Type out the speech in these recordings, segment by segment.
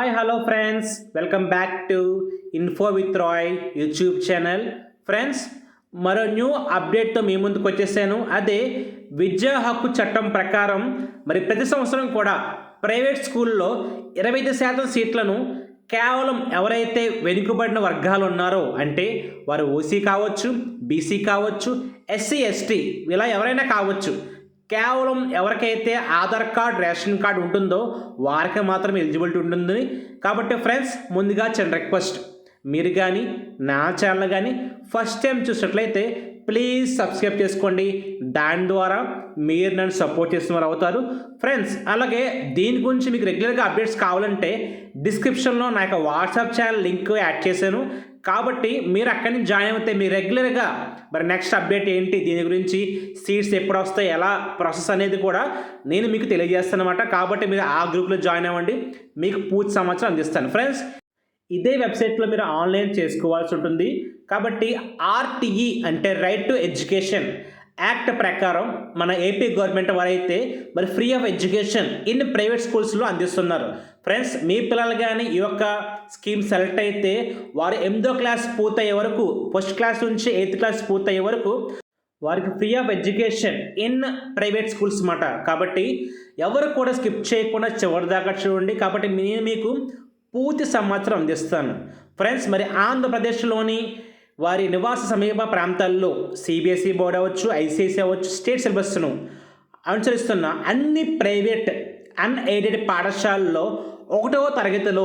Hi hello friends, welcome back to info with Roy YouTube channel. Friends, మరో new అప్డేట్తో మీ ముందుకు వచ్చేసాను. అదే విద్యా హక్కు చట్టం ప్రకారం ప్రతి సంవత్సరం కూడా ప్రైవేట్ స్కూల్లో 25% సీట్లను కేవలం ఎవరైతే వెనుకబడిన వర్గాలు ఉన్నారో, అంటే వారు ఓసీ కావచ్చు, బీసీ కావచ్చు, ఎస్సీ ఎస్టీ ఇలా ఎవరైనా కావచ్చు, కేవలం ఎవరికైతే ఆధార్ కార్డ్, రేషన్ కార్డ్ ఉంటుందో వారికి మాత్రం ఎలిజిబిలిటీ ఉంటుంది. కాబట్టి ఫ్రెండ్స్, ముందుగా చిన్న రిక్వెస్ట్, మీరు కానీ నా ఛానల్ కానీ ఫస్ట్ టైం చూసినట్లయితే ప్లీజ్ సబ్స్క్రైబ్ చేసుకోండి. దాని ద్వారా మీరు నన్ను సపోర్ట్ చేసిన వారు అవుతారు ఫ్రెండ్స్. అలాగే దీని గురించి మీకు రెగ్యులర్గా అప్డేట్స్ కావాలంటే డిస్క్రిప్షన్లో నా యొక్క వాట్సాప్ ఛానల్ లింక్ యాడ్ చేశాను. కాబట్టి మీరు అక్కడి నుంచి జాయిన్ అయితే మీరు రెగ్యులర్గా నెక్స్ట్ అప్డేట్ ఏంటి, దీని గురించి సీట్స్ ఎప్పుడు వస్తాయి, ఎలా ప్రాసెస్ అనేది కూడా నేను మీకు తెలియజేస్తాను అన్నమాట. కాబట్టి మీరు ఆ గ్రూప్లో జాయిన్ అవ్వండి, మీకు పూర్తి సమాచారం అందిస్తాను ఫ్రెండ్స్. ఇదే వెబ్సైట్లో మీరు ఆన్లైన్ చేసుకోవాల్సి ఉంటుంది. కాబట్టి ఆర్టీఈ అంటే రైట్ టు ఎడ్యుకేషన్ యాక్ట్ ప్రకారం మన ఏపీ గవర్నమెంట్ వారైతే free of education in private స్కూల్స్లో అందిస్తున్నారు ఫ్రెండ్స్. మీ పిల్లలు కానీ ఈ యొక్క స్కీమ్ సెలెక్ట్ అయితే వారు 8వ క్లాస్ పూర్తయ్యే వరకు, ఫస్ట్ క్లాస్ నుంచి 8th క్లాస్ పూర్తయ్యే వరకు వారికి free of education in private schools అన్నమాట. కాబట్టి ఎవరు కూడా స్కిప్ చేయకుండా చివరి దాకా చూడండి. కాబట్టి నేను మీకు పూర్తి సమాచారం అందిస్తాను ఫ్రెండ్స్. ఆంధ్రప్రదేశ్లోని వారి నివాస సమీప ప్రాంతాల్లో సిబిఎస్ఈ బోర్డు అవ్వచ్చు, ఐసిఐసి అవ్వచ్చు, స్టేట్ సిలబస్ను అనుసరిస్తున్న అన్ని ప్రైవేట్ అన్ఎయిడెడ్ పాఠశాలల్లో 1వ తరగతిలో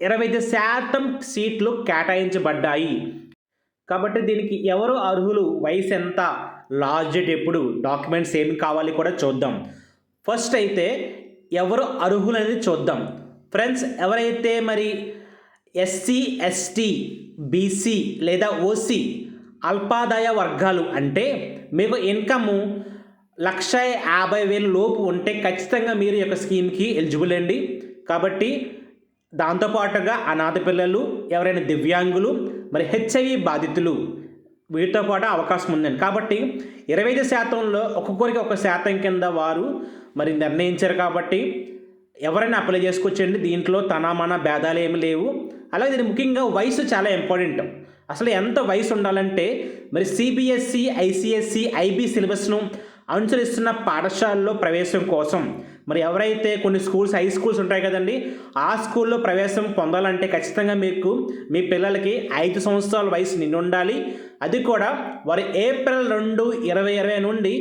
25% సీట్లు కేటాయించబడ్డాయి. కాబట్టి దీనికి ఎవరు అర్హులు, వయసు ఎంత, లాస్ట్ డేట్ ఎప్పుడు, డాక్యుమెంట్స్ ఏమి కావాలి కూడా చూద్దాం. ఫస్ట్ అయితే ఎవరు అర్హులు అనేది చూద్దాం ఫ్రెండ్స్. ఎవరైతే ఎస్సీ ఎస్టీ బీసీ లేదా ఓసీ అల్పాదాయ వర్గాలు, అంటే మీకు ఇన్కమ్ 1,50,000 లోపు ఉంటే ఖచ్చితంగా మీరు ఈ యొక్క స్కీమ్కి ఎలిజిబుల్ అండి. కాబట్టి దాంతోపాటుగా అనాథ పిల్లలు, ఎవరైనా దివ్యాంగులు, హెచ్ఐవి బాధితులు, వీటితో పాటు అవకాశం ఉందండి. కాబట్టి 25%లో ఒక్కొక్కరికి 1% కింద వారు నిర్ణయించారు. కాబట్టి ఎవరైనా అప్లై చేసుకోవచ్చండి. దీంట్లో తనమాన భేదాలు ఏమి లేవు. అలాగే దీని ముఖ్యంగా వయసు చాలా ఇంపార్టెంట్. అసలు ఎంత వయసు ఉండాలంటే సిబిఎస్ఈ, ఐసిఎస్సి, ఐబీ సిలబస్ను అనుసరిస్తున్న పాఠశాలలో ప్రవేశం కోసం ఎవరైతే కొన్ని స్కూల్స్, హై స్కూల్స్ ఉంటాయి కదండి, ఆ స్కూల్లో ప్రవేశం పొందాలంటే ఖచ్చితంగా మీకు మీ పిల్లలకి 5 సంవత్సరాల వయసు నిండి ఉండాలి. అది కూడా వారు ఏప్రిల్ 2, 2020 నుండి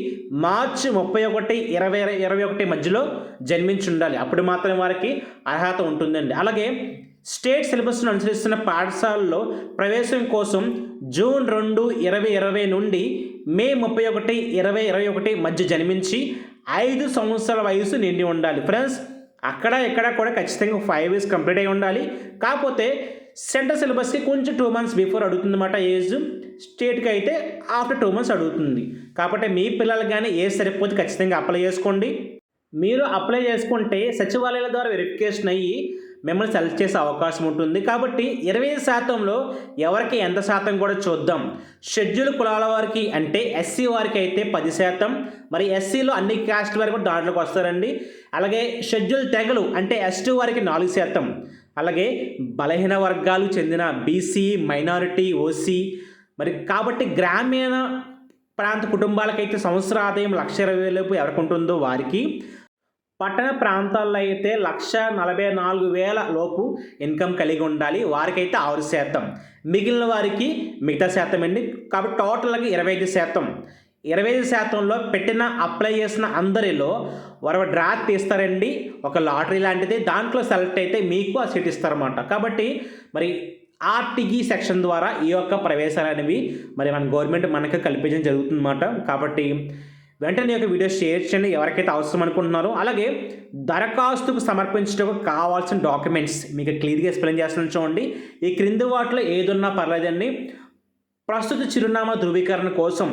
మార్చి 31, 2021 మధ్యలో జన్మించి ఉండాలి. అప్పుడు మాత్రమే వారికి అర్హత ఉంటుందండి. అలాగే స్టేట్ సిలబస్ను అనుసరిస్తున్న పాఠశాలలో ప్రవేశం కోసం జూన్ 2, 2020 నుండి మే 31, 2021 మధ్య జన్మించి 5 సంవత్సరాల వయసు నిండి ఉండాలి ఫ్రెండ్స్. అక్కడ ఇక్కడ కూడా ఖచ్చితంగా 5 years కంప్లీట్ అయి ఉండాలి. కాకపోతే సెంట్రల్ సిలబస్కి కొంచెం 2 months బిఫోర్ అడుగుతుంది అన్నమాట ఏజ్. స్టేట్కి అయితే ఆఫ్టర్ 2 months అడుగుతుంది. కాబట్టి మీ పిల్లలు కానీ ఏజ్ సరిపోతే ఖచ్చితంగా అప్లై చేసుకోండి. మీరు అప్లై చేసుకుంటే సచివాలయాల ద్వారా వెరిఫికేషన్ అయ్యి మిమ్మల్ని సెలెక్ట్ చేసే అవకాశం ఉంటుంది. కాబట్టి 25%లో ఎవరికి ఎంత శాతం కూడా చూద్దాం. షెడ్యూల్ కులాల వారికి అంటే ఎస్సీ వారికి అయితే 10%, ఎస్సీలో అన్ని క్యాస్ట్ వారికి కూడా దాంట్లోకి వస్తారండి. అలాగే షెడ్యూల్ తెగలు అంటే ఎస్టీ వారికి 4%. అలాగే బలహీన వర్గాలు చెందిన బీసీ, మైనారిటీ, ఓసీ కాబట్టి గ్రామీణ ప్రాంత కుటుంబాలకైతే సంవత్సర ఆదాయం 1,20,000 లోపు ఎవరికి ఉంటుందో వారికి, పట్టణ ప్రాంతాల్లో అయితే 1,44,000 లోపు ఇన్కమ్ కలిగి ఉండాలి, వారికైతే 6%. మిగిలిన వారికి మిగతా శాతం అండి. కాబట్టి టోటల్గా 25%. 25%లో పెట్టిన అప్లై చేసిన అందరిలో వారు డ్రా తీస్తారండి, ఒక లాటరీ లాంటిది. దాంట్లో సెలెక్ట్ అయితే మీకు ఆ సీట్ ఇస్తారన్నమాట. కాబట్టి ఆర్టీఈ సెక్షన్ ద్వారా ఈ యొక్క ప్రవేశాలు అనేవి మన గవర్నమెంట్ మనకు కల్పించడం జరుగుతుందన్నమాట. కాబట్టి వెంటనే ఒక వీడియో షేర్ చేయండి ఎవరికైతే అవసరం అనుకుంటున్నారో. అలాగే దరఖాస్తుకు సమర్పించడానికి కావాల్సిన డాక్యుమెంట్స్ మీకు క్లియర్గా ఎక్స్ప్లెయిన్ చేస్తున్నాను చూడండి. ఈ క్రింది వాటిలో ఏదున్నా పర్లేదండి. ప్రస్తుత చిరునామా ధృవీకరణ కోసం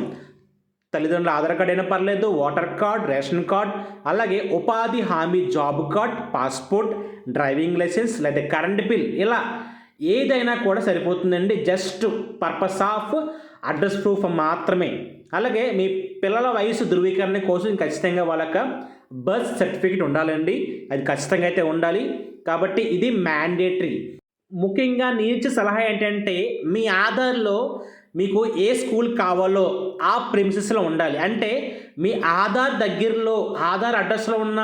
తల్లిదండ్రుల ఆధార్ కార్డ్ అయినా పర్లేదు, ఓటర్ కార్డ్, రేషన్ కార్డ్, అలాగే ఉపాధి హామీ job card, passport, driving licence లేదా కరెంట్ బిల్, ఇలా ఏదైనా కూడా సరిపోతుందండి. Just purpose of address proof మాత్రమే. అలాగే మీ పిల్లల వయసు ధృవీకరణ కోసం ఖచ్చితంగా వాళ్ళకి బర్త్ సర్టిఫికేట్ ఉండాలండి. అది ఖచ్చితంగా అయితే ఉండాలి. కాబట్టి ఇది మ్యాండేటరీ. ముఖ్యంగా నేను ఇచ్చే సలహా ఏంటంటే మీ ఆధార్‌లో మీకు ఏ స్కూల్ కావాలో ఆ ప్రిమిసెస్‌లో ఉండాలి. అంటే మీ ఆధార్ దగ్గరలో ఆధార్ అడ్రస్‌లో ఉన్న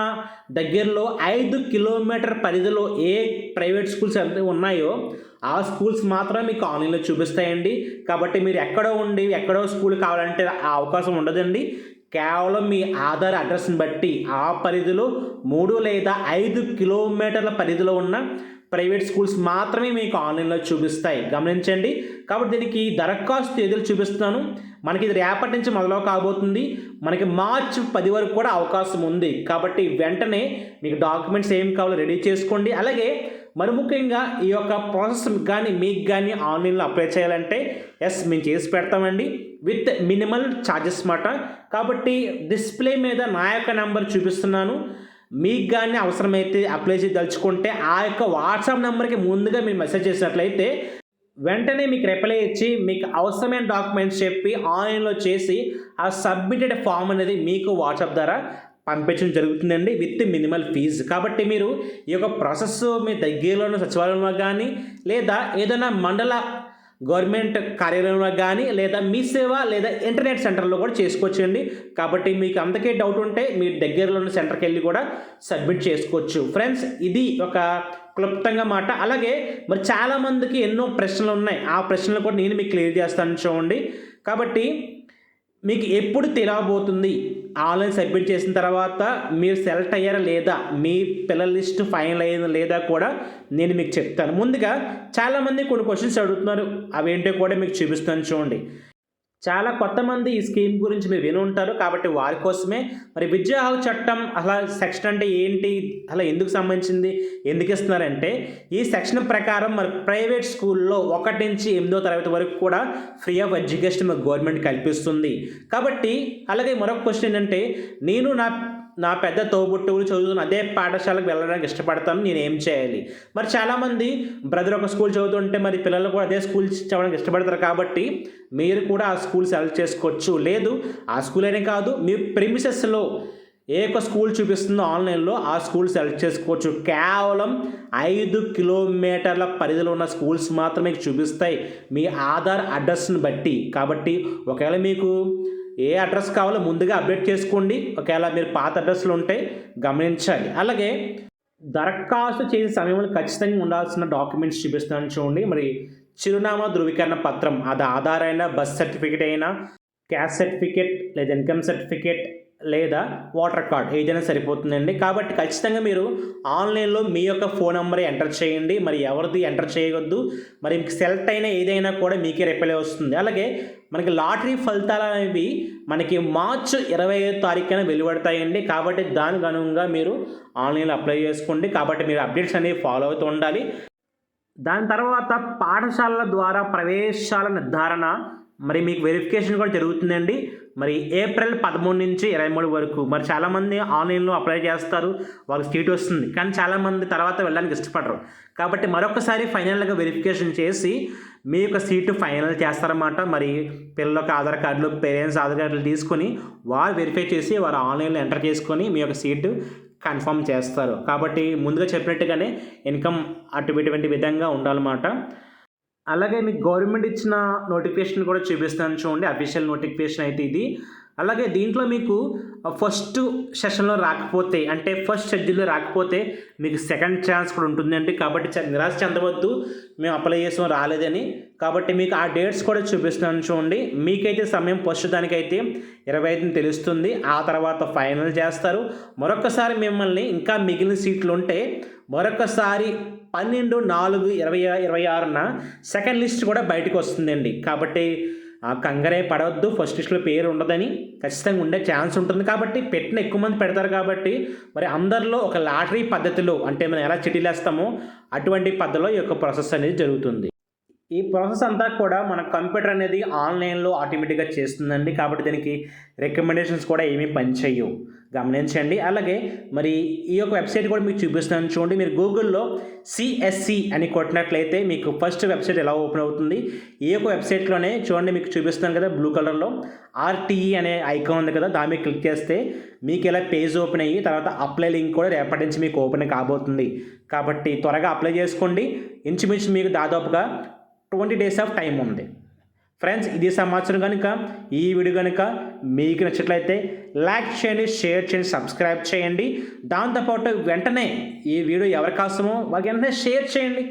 దగ్గరలో 5 కిలోమీటర్ పరిధిలో ఏ ప్రైవేట్ స్కూల్స్ అయితే ఉన్నాయో ఆ స్కూల్స్ మాత్రమే మీకు ఆన్‌లైన్‌లో చూపిస్తాయండి. కాబట్టి మీరు ఎక్కడో ఉండి ఎక్కడో స్కూల్ కావాలంటే ఆ అవకాశం ఉండదండి. కేవలం మీ ఆధార్ అడ్రస్‌ని బట్టి ఆ పరిధిలో 3 లేదా 5 కిలోమీటర్ల పరిధిలో ఉన్న ప్రైవేట్ స్కూల్స్ మాత్రమే మీకు ఆన్లైన్‌లో చూపిస్తాయి. గమనించండి. కాబట్టి దీనికి దరఖాస్తు తేదీలు చూపిస్తున్నాను. మనకి ఇది రేపటి నుంచి మొదలు కాబోతుంది. మనకి మార్చి 10 వరకు కూడా అవకాశం ఉంది. కాబట్టి వెంటనే మీకు డాక్యుమెంట్స్ ఏం కావాలో రెడీ చేసుకోండి. అలాగే మరి ముఖ్యంగా ఈ యొక్క ప్రాసెస్ కానీ మీకు కానీ ఆన్లైన్‌లో అప్లై చేయాలంటే మేము చేసి పెడతామండి. విత్ మినిమల్ ఛార్జెస్ మాట. కాబట్టి డిస్ప్లే మీద నా యొక్క నెంబర్ చూపిస్తున్నాను. మీకు కానీ అవసరమైతే అప్లై చేయదలుచుకుంటే ఆ యొక్క వాట్సాప్ నెంబర్కి ముందుగా మీరు మెసేజ్ చేసినట్లయితే వెంటనే మీకు రిప్లై ఇచ్చి మీకు అవసరమైన డాక్యుమెంట్స్ చెప్పి ఆన్లైన్లో చేసి ఆ సబ్మిటెడ్ ఫామ్ అనేది మీకు వాట్సాప్ ద్వారా పంపించడం జరుగుతుందండి విత్ మినిమల్ ఫీజు. కాబట్టి మీరు ఈ యొక్క ప్రాసెస్ మీ దగ్గరలో ఉన్న సచివాలయంలో కానీ లేదా ఏదైనా మండల గవర్నమెంట్ కార్యాలయంలో కానీ లేదా మీ సేవ లేదా ఇంటర్నెట్ సెంటర్లో కూడా చేసుకోవచ్చండి. కాబట్టి మీకు అంతకే డౌట్ ఉంటే మీ దగ్గరలో ఉన్న సెంటర్కి వెళ్ళి కూడా సబ్మిట్ చేసుకోవచ్చు. ఫ్రెండ్స్, ఇది ఒక క్లుప్తంగా మాట. అలాగే మరి చాలామందికి ఎన్నో ప్రశ్నలు ఉన్నాయి. ఆ ప్రశ్నలు కూడా నేను మీకు క్లియర్ చేస్తాను చూడండి. కాబట్టి మీకు ఎప్పుడు తెలియబోతుంది ఆన్లైన్ సబ్మిట్ చేసిన తర్వాత మీరు సెలెక్ట్ అయ్యారా లేదా, మీ పిల్లల లిస్ట్ ఫైనల్ అయ్యిందా లేదా కూడా నేను మీకు చెప్తాను. ముందుగా చాలామంది కొన్ని క్వశ్చన్స్ అడుగుతున్నారు. అవేంటో కూడా మీకు చూపిస్తాను చూడండి. చాలా కొత్తమంది ఈ స్కీమ్ గురించి మీరు విని ఉంటారు. కాబట్టి వారి కోసమే మరి విద్యా హక్కు చట్టం అసలు సెక్షన్ అంటే ఏంటి, అలా ఎందుకు సంబంధించింది, ఎందుకు ఇస్తున్నారంటే ఈ సెక్షన్ ప్రకారం మరి ప్రైవేట్ స్కూల్లో 1 నుంచి 8వ తరగతి వరకు కూడా ఫ్రీ ఆఫ్ ఎడ్యుకేషన్ మరి గవర్నమెంట్ కల్పిస్తుంది. కాబట్టి అలాగే మరొక క్వశ్చన్ ఏంటంటే నేను నా పెద్ద తోబుట్టువులు చదువుతున్న అదే పాఠశాలకు వెళ్ళడానికి ఇష్టపడతాను, నేను ఏం చేయాలి? మరి చాలామంది బ్రదర్ ఒక స్కూల్ చదువుతుంటే మరి పిల్లలు కూడా అదే స్కూల్ చదవడానికి ఇష్టపడతారు. కాబట్టి మీరు కూడా ఆ స్కూల్ సెలెక్ట్ చేసుకోవచ్చు. లేదు ఆ స్కూల్ అనే కాదు, మీ ప్రిమిసెస్లో ఏ ఒక్క స్కూల్ చూపిస్తుందో ఆన్లైన్లో ఆ స్కూల్ సెలెక్ట్ చేసుకోవచ్చు. కేవలం 5 కిలోమీటర్ల పరిధిలో ఉన్న స్కూల్స్ మాత్రమే చూపిస్తాయి మీ ఆధార్ అడ్రస్ని బట్టి. కాబట్టి ఒకవేళ మీకు ఏ అడ్రస్ కావాలో ముందుగా అప్డేట్ చేసుకోండి. ఒకవేళ మీరు పాత అడ్రస్లు ఉంటే గమనించాలి. అలాగే దరఖాస్తు చేసే సమయంలో ఖచ్చితంగా ఉండాల్సిన డాక్యుమెంట్స్ చూపిస్తాను చూడండి. మరి చిరునామా ధృవీకరణ పత్రం, అది ఆధార్ అయినా, బర్త్ సర్టిఫికేట్ అయినా, క్యాస్ట్ సర్టిఫికేట్ లేదా ఇన్కమ్ సర్టిఫికేట్ లేదా ఓటర్ కార్డ్ ఏదైనా సరిపోతుందండి. కాబట్టి ఖచ్చితంగా మీరు ఆన్లైన్లో మీ యొక్క ఫోన్ నెంబర్ ఎంటర్ చేయండి. మరి ఎవరిది ఎంటర్ చేయవద్దు. మరి మీకు సెలెక్ట్ అయిన ఏదైనా కూడా మీకే రిప్లై వస్తుంది. అలాగే మనకి లాటరీ ఫలితాలు అనేవి మనకి మార్చి 25వ తారీఖున వెలువడతాయండి. కాబట్టి దానికి అనుగుణంగా మీరు ఆన్లైన్లో అప్లై చేసుకోండి. కాబట్టి మీరు అప్డేట్స్ అనేవి ఫాలో అవుతూ ఉండాలి. దాని తర్వాత పాఠశాలల ద్వారా ప్రవేశాల నిర్ధారణ మరి మీకు వెరిఫికేషన్ కూడా జరుగుతుందండి. మరి ఏప్రిల్ 13 నుంచి 23 వరకు. మరి చాలామంది ఆన్లైన్లో అప్లై చేస్తారు, వాళ్ళకి సీట్ వస్తుంది. కానీ చాలామంది తర్వాత వెళ్ళడానికి ఇష్టపడరు. కాబట్టి మరొకసారి ఫైనల్గా వెరిఫికేషన్ చేసి మీ యొక్క సీటు ఫైనల్ చేస్తారన్నమాట. మరి పిల్లలకు ఆధార్ కార్డులు, పేరెంట్స్ ఆధార్ కార్డులు తీసుకొని వారు వెరిఫై చేసి వారు ఆన్లైన్లో ఎంటర్ చేసుకొని మీ యొక్క సీటు కన్ఫర్మ్ చేస్తారు. కాబట్టి ముందుగా చెప్పినట్టుగానే ఇన్కమ్ అటువంటి విధంగా ఉండాలన్నమాట. అలాగే మీకు గవర్నమెంట్ ఇచ్చిన నోటిఫికేషన్ కూడా చూపిస్తాను చూడండి. అఫీషియల్ నోటిఫికేషన్ అయితే ఇది. అలాగే దీంట్లో మీకు ఫస్ట్ సెషన్లో రాకపోతే, అంటే ఫస్ట్ షెడ్యూల్లో రాకపోతే మీకు సెకండ్ ఛాన్స్ కూడా ఉంటుందండి. కాబట్టి నిరాశ చెందవద్దు, మేము అప్లై చేసాం రాలేదని. కాబట్టి మీకు ఆ డేట్స్ కూడా చూపిస్తున్నాను చూడండి. మీకైతే సమయం ప్రస్తుతానికైతే 25ని తెలుస్తుంది. ఆ తర్వాత ఫైనల్ చేస్తారు. మరొకసారి మిమ్మల్ని ఇంకా మిగిలిన సీట్లు ఉంటే మరొకసారి 12/4/2026న సెకండ్ లిస్ట్ కూడా బయటకు వస్తుందండి. కాబట్టి కంగారే పడవద్దు, ఫస్ట్ లిస్ట్లో పేరు ఉండదని. ఖచ్చితంగా ఉండే ఛాన్స్ ఉంటుంది. కాబట్టి పెట్టిన ఎక్కువ మంది పెడతారు. కాబట్టి మరి అందరిలో ఒక లాటరీ పద్ధతిలో, అంటే మనం ఎలా చిటీలు వేస్తామో అటువంటి పద్ధతిలో ఈ యొక్క ప్రాసెస్ అనేది జరుగుతుంది. ఈ ప్రాసెస్ అంతా కూడా మన కంప్యూటర్ అనేది ఆన్లైన్లో ఆటోమేటిక్గా చేస్తుందండి. కాబట్టి దీనికి రికమెండేషన్స్ కూడా ఏమీ పనిచేయవు, గమనించండి. అలాగే మరి ఈ యొక్క వెబ్సైట్ కూడా మీకు చూపిస్తున్నాను చూడండి. మీరు గూగుల్లో సిఎస్సి అని కొట్టినట్లయితే మీకు ఫస్ట్ వెబ్సైట్ ఎలా ఓపెన్ అవుతుంది. ఈ యొక్క వెబ్సైట్లోనే చూడండి, మీకు చూపిస్తున్నాను కదా బ్లూ కలర్లో ఆర్టీఈ అనే ఐకాన్ ఉంది కదా, దాని మీద క్లిక్ చేస్తే మీకు ఇలా పేజ్ ఓపెన్ అయ్యి తర్వాత అప్లై లింక్ కూడా రేపటి నుంచి మీకు ఓపెన్ కాబోతుంది. కాబట్టి త్వరగా అప్లై చేసుకోండి. ఇంచుమించు మీకు దాదాపుగా 20 days ఆఫ్ టైం ఉంది. ఫ్రెండ్స్, ఇది సమాచారం కనుక ఈ వీడియో కనుక మీకు నచ్చట్లయితే లైక్ చేయండి, షేర్ చేయండి, సబ్స్క్రైబ్ చేయండి. దాంతోపాటు వెంటనే ఈ వీడియో ఎవరికి అవసరమో వాళ్ళకి వెంటనే షేర్ చేయండి.